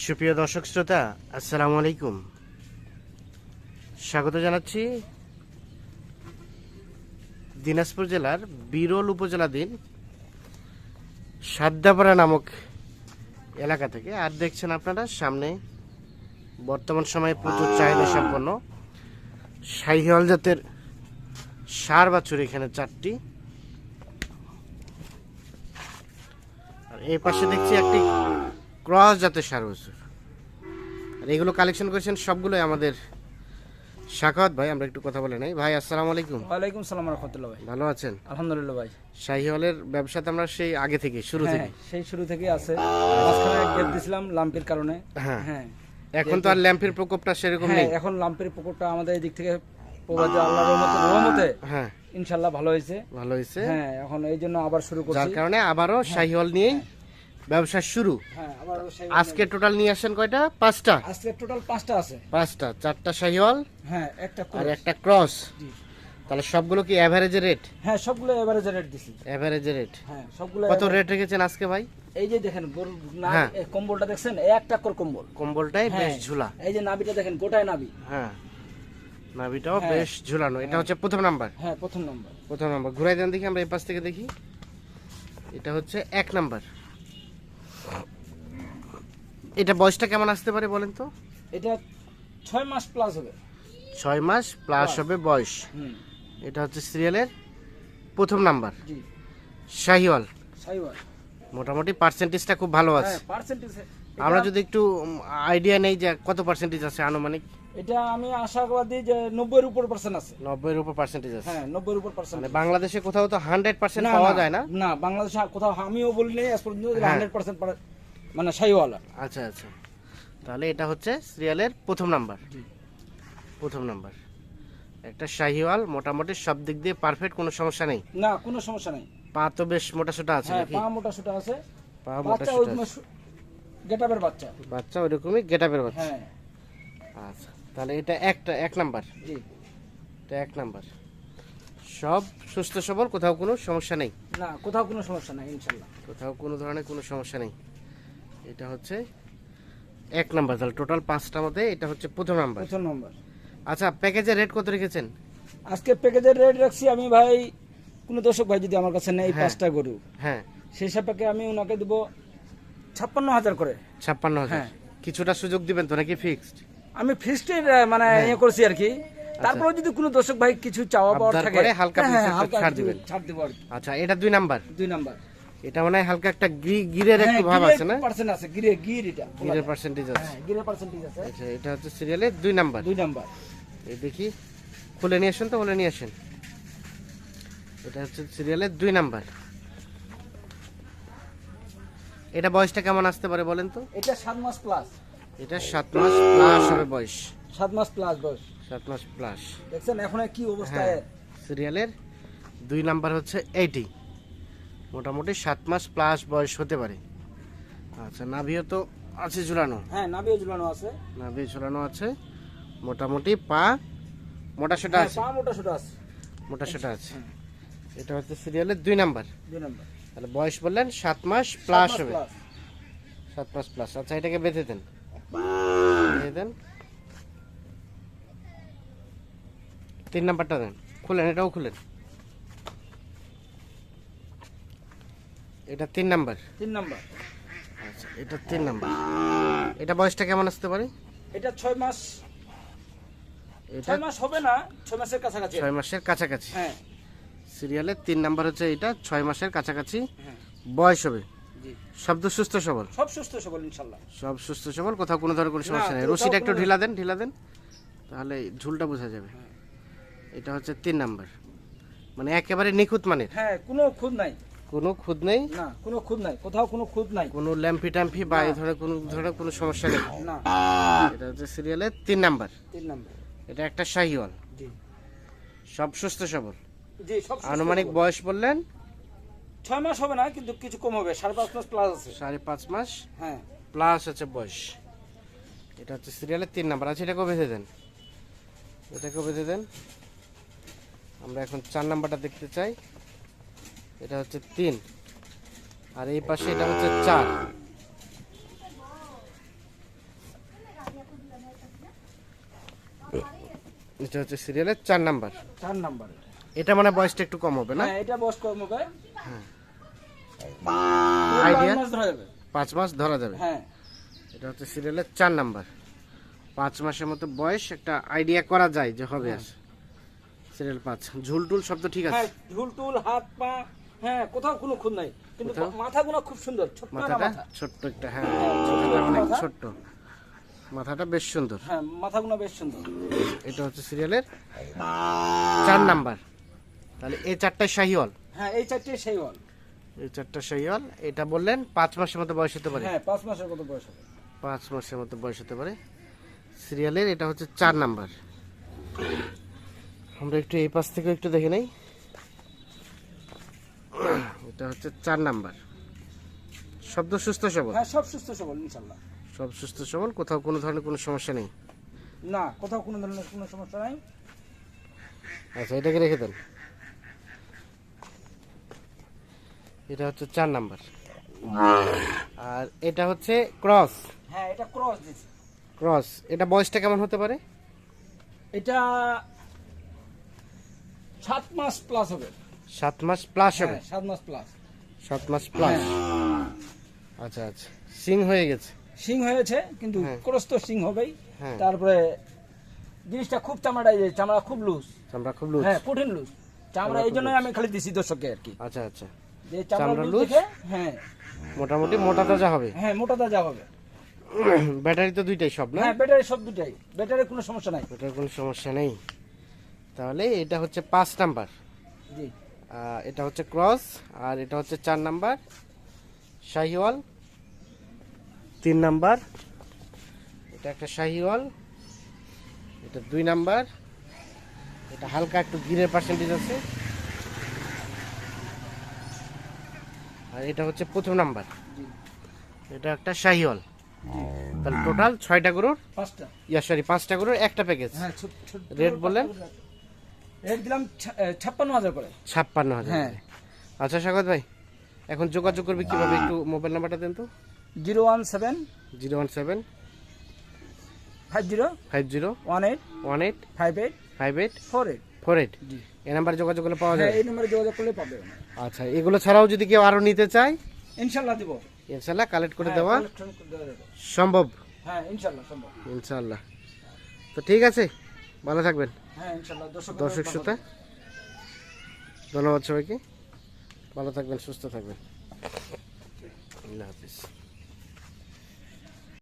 সুপ্রিয় দর্শক শ্রোতা, আসসালামু আলাইকুম। স্বাগত জানাচ্ছি দিনাজপুর জেলার বিরল উপজেলাধীন সাদ্দাপাড়া নামক এলাকা থেকে। আর দেখছেন আপনারা সামনে বর্তমান সময়ে প্রচুর চাহিদা সম্পন্ন শাহিওয়াল জাতের ষাঁড় বাছুর এখানে 4টি। আর এই পাশে দেখছি একটি ক্রস জাতের ষাঁড় বাছুর। আর এগুলো কালেকশন করেছেন সবগুলোই আমাদের শাখাওয়াত ভাই। আমরা একটু কথা বলে নাই। ভাই আসসালামু আলাইকুম। ওয়ালাইকুম সালাম রাহমাতুল্লাহ। ভাই ভালো আছেন? আলহামদুলিল্লাহ ভাই। শাহিওয়ালের ব্যবসাতে আমরা সেই আগে থেকে শুরু থেকে সেই শুরু থেকে আছে, মাঝখানে গ্যাপ দিছিলাম লাম্পের কারণে। হ্যাঁ, এখন তো আর ল্যাম্পের প্রকোপটা সেরকম নেই। এখন লাম্পের প্রকোপটা আমাদের এই দিক থেকে প্রবাদে আল্লাহর রহমতে হ্যাঁ ইনশাআল্লাহ ভালো হয়েছে। হ্যাঁ, এখন এই জন্য আবার শুরু করছি, যার কারণে আবারও শাহিওয়াল নিয়েই ব্যবসা শুরু। আবার আজকে টোটাল নিয়ে আসেন কয়টা? 5টা। আজকে টোটাল 5টা আছে। 5টা, 4টা শাহিওয়াল একটা আর একটা ক্রস। তাহলে সবগুলো কি এভারেজে রেট? সবগুলো এভারেজ রেট দিছি। এভারেজে রেট সবগুলো কত রেট রেখেছেন আজকে ভাই? এই যে দেখেন এই কম্বলটা দেখছেন, এক টাকার কম্বল। কম্বলটাই বেশ ঝুলা। এই যে নাভিটা দেখেন, গোটায় নাভি। নাভিটাও বেশ ঝুলানো। এটা হচ্ছে প্রথম নাম্বার। প্রথম নাম্বার। ঘুরাই দেন দেখি, আমরা এই পাশ থেকে দেখি। এটা হচ্ছে 1 নাম্বার। এটা বয়সটা কেমন আসতে পারে বলেন তো? এটা 6 মাস প্লাস হবে। 6 মাস প্লাস হবে বয়স। এটা হচ্ছে সিরিয়ালের প্রথম নাম্বার। জি, শাহিওয়াল। শাহিওয়াল মোটামুটি পার্সেন্টেজটা খুব ভালো আছে। আমরা যদি একটু আইডিয়া নেই যে কত পার্সেন্টেজ আছে আনুমানিক। এটা আমি আশাবাদী যে 90 এর উপর পার্সেন্ট আছে। 90 এর উপর পার্সেন্টেজ আছে। 90 এর উপর পার্সেন্ট। মানে বাংলাদেশে কোথাও তো 100% পাওয়া যায় না। না, বাংলাদেশে কোথাও আমিও বলি নাই আজ পর্যন্ত 100% মানে শাহিওয়াল। আচ্ছা, তাহলে এটা হচ্ছে সিরিয়ালের প্রথম নাম্বার। প্রথম নাম্বার একটা শাহিওয়াল, মোটামুটি সব দিক দিয়ে পারফেক্ট, কোনো সমস্যা নেই। না, কোনো সমস্যা নেই। পা তো বেশ মোটাসোটা আছে নাকি? পা মোটাসোটা আছে। পা মোটাসোটা আছে। গেটআপের বাচ্চা ওইরকমই গেটআপের বাচ্চা। আচ্ছা, তাহলে এটা এক নাম্বার। জি, এটা 1 নাম্বার। সব সুস্থ সবল, কোথাও কোনো সমস্যা নেই? না, কোথাও কোনো সমস্যা নাই ইনশাআল্লাহ। কোথাও কোনো ধরনের কোনো সমস্যা নেই। এটা হচ্ছে 1 নাম্বার। তাহলে টোটাল 5টার মধ্যে এটা হচ্ছে প্রথম নাম্বার। আচ্ছা, প্যাকেজের রেট কত রেখেছেন আজকে? প্যাকেজের রেট রাখছি আমি ভাই, কোন দর্শক ভাই যদি আমার কাছে নেই 5টা গরু, সেই সাপেক্ষে আমি ওনাকে দেব 56,000 করে। 56,000। কিছুটা সুযোগ দিবেন তো নাকি ফিক্সড? আমি ফিক্সড মানে করছি আর কি। তারপরে যদি কোনো দর্শক ভাই কিছু চাওয়া পাওয়ার থাকে হালকা ছাড় দিবেন। আচ্ছা, এটা 2 নাম্বার। এটা মানে হালকা একটা গিরের একটু ভাব আছে না? পার্সেন্ট আছে, গিরের পার্সেন্টেজ আছে। আচ্ছা, এটা হচ্ছে সিরিয়ালের 2 নাম্বার। এই দেখি, খুলে নিয়ে আসেন তো, খুলে নিয়ে আসেন। এটা হচ্ছে সিরিয়ালের 2 নাম্বার। এটা বয়সটা কেমন আসতে পারে বলেন তো? এটা 7 মাস প্লাস। এটা 7 মাস প্লাস হবে বয়স। 7 মাস প্লাস বয়স। 7 মাস প্লাস। দেখছেন এখন কি অবস্থায়? সিরিয়ালের 2 নাম্বার হচ্ছে 80। মোটামুটি 7 মাস প্লাস বয়স হতে পারে। আচ্ছা, নাভিও তো আছে ঝুলানো? নাভিও ঝুলানো আছে। নাভি ঝুলানো আছে। মোটামুটি পা মোটাসোটা আছে। মোটাসোটা আছে। এটা হচ্ছে সিরিয়ালের 2 নাম্বার। তাহলে বয়স বললেন 7 মাস প্লাস হবে। 7 মাস প্লাস। আচ্ছা, এটাকে বেঁধে দেন। 3 নাম্বারটা দেন, খুলেন। এটাও খুলেন। এটা 3 নাম্বার। আচ্ছা, এটা 3 নাম্বার। এটা বয়সটা কেমন আসতে পারে? এটা 6 মাস। এটা 6 মাস হবে না, 6 মাসের কাছাকাছি। 6 মাসের কাছাকাছি। সিরিয়ালের 3 নাম্বার হচ্ছে এটা, 6 মাসের কাছাকাছি বয়স হবে। সব তো সুস্থ সবল? সব সুস্থ সবল ইনশাআল্লাহ। সব সুস্থ সবল, কোথাও কোনো ধরনের কোনো সমস্যা নেই। রশিটা একটু ঢিলা দেন, তাহলে ঝুলটা বোঝা যাবে। এটা হচ্ছে 3 নাম্বার। মানে একেবারে নিখুঁত মানের। কোনো খুঁত নাই। না, কোনো খুঁত নাই, কোথাও কোনো খুঁত নাই। কোনো ল্যাম্পি বা এই ধরনের কোনো সমস্যা নেই। না। এটা হচ্ছে সিরিয়ালের 3 নাম্বার। এটা একটা শাহিওয়াল। জি, সব সুস্থ সবল। জি, সব। আনুমানিক বয়স বললেন 6 মাস হবে না, কিন্তু কিছু কম হবে। 5.5 মাস প্লাস আছে। 5.5 মাস প্লাস আছে বয়স। এটা হচ্ছে সিরিয়ালের 3 নাম্বার। আছে, এটাকেও বেঁধে দেন। আমরা এখন 4 নাম্বারটা দেখতে চাই। এটা হচ্ছে 3, আর এই পাশে এটা হচ্ছে 4। এটা হচ্ছে সিরিয়ালের 4 নাম্বার। 4 নাম্বার। এটা মানে বয়সটা একটু কম হবে না? হ্যাঁ, এটা বয়স কম হবে। হ্যাঁ, 5 আইডিয়া মাস ধরা যাবে। 5 মাস ধরা যাবে। হ্যাঁ, এটা হচ্ছে সিরিয়ালের 4 নাম্বার। 5 মাসের মতো বয়স, একটা আইডিয়া করা যায় যে হবে আছে। সিরিয়াল 5। ঝুলটুল সব তো ঠিক আছে? হ্যাঁ, ঝুলটুল হাত পা, হ্যাঁ, কোথাও কোনো খুঁত নাই, কিন্তু কোথাও? মাথাগুলো খুব সুন্দর, ছোট্ট একটা মাথাটা মাথা। ছোট্ট একটা, হ্যাঁ, ছোট মাথাটা একটা অনেক মাথা। ছোট্ট, মাথাটা বেশ সুন্দর। হ্যাঁ, মাথাগুলো বেশ সুন্দর। এটা হচ্ছে সিরিয়ালের 4 নাম্বার। তাহলে এই 4টাই শাহিওয়াল। হ্যাঁ, এই 4টে শাহিওয়াল। এই 4টা শাহিওয়াল। এটা বললেন 5 মাসের মতো বয়স হতে পারে? হ্যাঁ, 5 মাসের কত বয়স হবে? 5 মাসের মতো বয়স হতে পারে সিরিয়ালের। এটা হচ্ছে 4 নাম্বার। আমরা একটু এই পাশ থেকে একটু দেখে নেই। এটা হচ্ছে 4 নাম্বার। শব্দ সুস্থ সবল? হ্যাঁ, সব সুস্থ সবল ইনশাআল্লাহ। সব সুস্থ সবল, কোথাও কোনো ধরনের কোনো সমস্যা নেই? না, কোথাও কোনো ধরনের কোনো সমস্যা নাই। আচ্ছা, এটাকে রেখে দেন। এটা হচ্ছে 4 নাম্বার। আর এটা হচ্ছে ক্রস। হ্যাঁ, এটা ক্রস দিছি। ক্রস, এটা বয়সটা কেমন হতে পারে? এটা 7 মাস প্লাস হবে। 7 মাস প্লাস হবে? হ্যাঁ, 7 মাস প্লাস। 7 মাস প্লাস। আচ্ছা আচ্ছা, সিং হয়ে গেছে? সিং হয়েছে, কিন্তু হ্যাঁ। ক্রস তো সিং হবেই। হ্যাঁ। তারপরে জিনিসটা খুব চামড়া খুব লুজ। চামড়া খুব লুজ? হ্যাঁ, কঠিন লুজ চামড়া, এই জন্যই আমি খালি দিছি দর্শককে আর কি, আচ্ছা আচ্ছা, যে চামড়া চামড়া লুজ লুজ? দেখে। হ্যাঁ, মোটামুটি মোটা তাজা হবে? হ্যাঁ, মোটা তাজা হবে। ব্যাটারি তো দুইটাই সব না? হ্যাঁ, ব্যাটারি সব দুটাই, ব্যাটারি কোনো সমস্যা নাই। এটার কোনো সমস্যা নেই। তাহলে এটা হচ্ছে 5 নাম্বার। জি, এটা হচ্ছে ক্রস, আর এটা হচ্ছে 4 নাম্বার শাহিওয়াল। 3 নাম্বার এটা একটা শাহিওয়াল। এটা 2 নাম্বার। এটা হালকা একটু গিরের পার্সেন্টেজ আছে। আর এটা হচ্ছে 1ম নাম্বার। জি, এটা একটা শাহিওয়াল। তাহলে টোটাল 6টা গরুর, 5টা। সরি 5টা গরুর একটা প্যাকেজ। হ্যাঁ, ছোট রেট বললেন? রেট দিলাম 56,000 করে। 56,000। হ্যাঁ। আচ্ছা স্বাগত ভাই, এখন যোগাযোগ করবে কিভাবে? একটু মোবাইল নাম্বারটা দেন তো। 017 017 50 50 18 18 58 58 48। 48। জি, এই নাম্বারে যোগাযোগ করলে পাওয়া হ্যাঁ, যাবে? এই নম্বরে যোগাযোগ করলে পাবে। আচ্ছা, এগুলো ছাড়াও যদি কেউ আরো নিতে চায় ইনশাআল্লাহ দিব। ইনশাল্লাহ কালেক্ট করে হ্যাঁ, দেওয়া collection করে দেওয়া যাবে। সম্ভব? হ্যাঁ, ইনশাআল্লাহ সম্ভব। ইনশাল্লাহ। তো ঠিক আছে, ভালো থাকবেন হ্যাঁ, ইনশাআল্লাহ। দর্শক শ্রোতা, ধন্যবাদ সবাইকে। ভালো থাকবেন, সুস্থ থাকবেন। আল্লাহ হাফিজ।